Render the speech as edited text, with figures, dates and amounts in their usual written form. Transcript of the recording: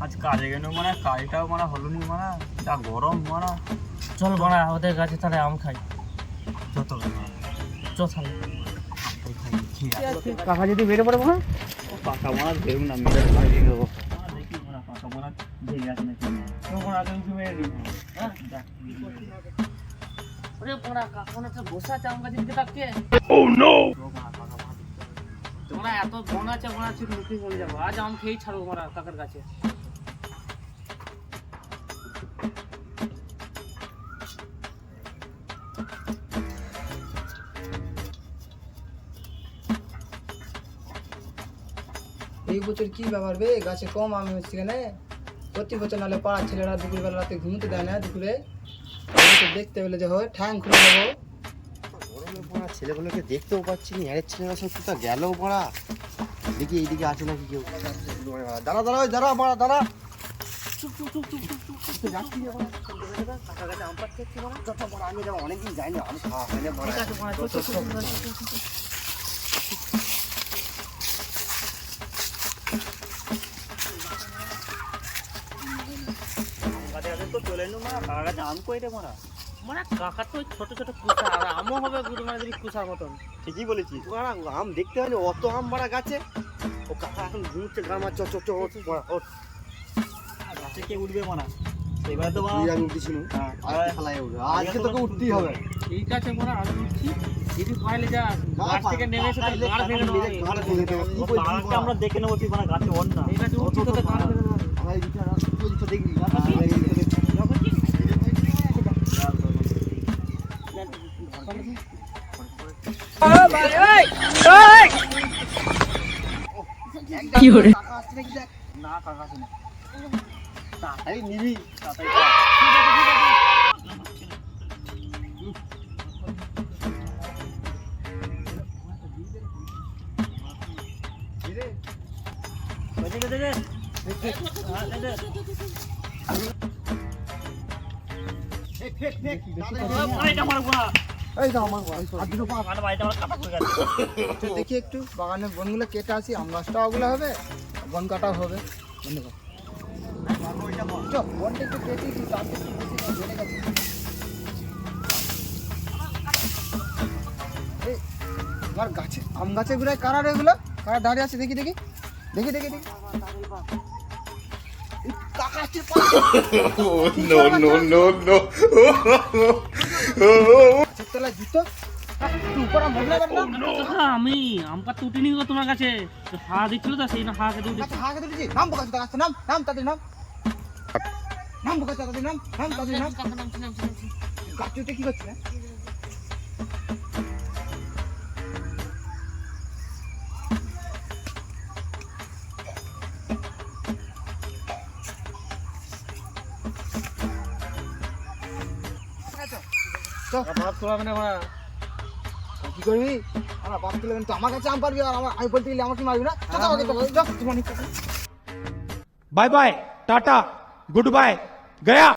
আজ কাজে গেল মানে কাজটাও মানে হলো নি মানে যা গরম মানে। চল বাড়া ওদের গাছে তাহলে আম খাই। যত চল তাহলে কাকা যদি বেড়ে পড়ে না পাকা মাছ ধরুন না মেরে লাগিয়ে দেবো। দেখি মানে পাকা মাছ ধরে আছে নাকি তখন আগে উঠে মেরে দিই। ওরে বড়া কাকা মনে হচ্ছে বসে আছে আম গাছের দিকে তাকিয়ে। ও নো তোমরা এত বন আছে মনে হচ্ছে লুকিয়ে চলে যাবো। আজ আম খেয়েই ছাড়বো মারা কাকার কাছে। এই বছর কি ব্যাপার বে, গাছে কম আম হচ্ছে কেন? প্রতি বছর নাহলে পাড়ার ছেলেরা দুপুরবেলা রাতে ঘুমোতে দেয় না, দুপুরে দেখতে পেলে যে হয় ঠ্যাং খুলে দেবো। গরমে পড়া ছেলেগুলোকে দেখতেও পাচ্ছি না, এর ছেলেরা সব কোথাও গেল পড়া। দেখি এইদিকে আছে নাকি কেউ। দাঁড়া দাঁড়া দাঁড়া মারা দাঁড়া। আমি যাবো অনেকদিন যাই না, আমি খাওয়া হয় না। তো চলে এলো মানে কাকা গাছে আম কই রে মানে। মানে কাকার তো ছোট ছোট কুচা আর আমও হবে গুরু মানে যদি কুচার মতন। ঠিকই বলেছিস, আম দেখতে হয়নি অত আম মারা গাছে। ও কাকা এখন ঘুমছে গ্রামা চ চ চ ওঠ। গাছে কে উঠবে মানে এবারে তো তুই আমি উঠেছি না, আর খেলায় উঠবে, আজকে তোকে উঠতেই হবে। ঠিক আছে বড়া আমি উঠছি। যদি পাইলে যা গাছ থেকে নেমে এসে তো গাড় ভেঙে নেবো। আমরা দেখে নেবো তুই মানে গাছে ওঠ না। এই গাছে উঠছি তোদের গাড় ভেঙে নেবো। আমার এই বিচার তুই তো দেখবি কি করে? না কাকা শুনে তাড়াতাড়ি নিবি। দেখি একটু বাগানের বনগুলো কেটে আসি, আম গাছটাও ওগুলো হবে, বন কাটাও হবে। বনটা একটু কেটে দিই, তাতে একটু বেশি না, বেড়ে গেছে। এই আমার গাছে আম গাছের গুড়ায় কারা রে এগুলো? কারা দাঁড়িয়ে আছে? দেখি দেখি দেখি দেখি দেখি। এই কাকা আসছে পাশে। No no no no. গাছের তলায় জুতো। তুই উপর আম বদলা পারবি না? কাকা আমি আম পাড়তে উঠিনি গো তোমার কাছে। হা দিচ্ছিল তো সেই না হা খেতে উঠেছি। গাছে হাঁকে তুলেছি। নাম বোকাচ্ছি গাছে, নাম নাম তাদের নাম। নাম বোকাচ্ছি তাদের নাম, নাম তাদের নাম। কাকা নামছি নামছি নামছি। গাছ উঠে কি করছে? কি করবি? আমার বাপ তুলে তো আমার কাছে আম পারবি, আর আমি বলতে গেলে আমাকে মারবি না? Bye bye tata goodbye गया।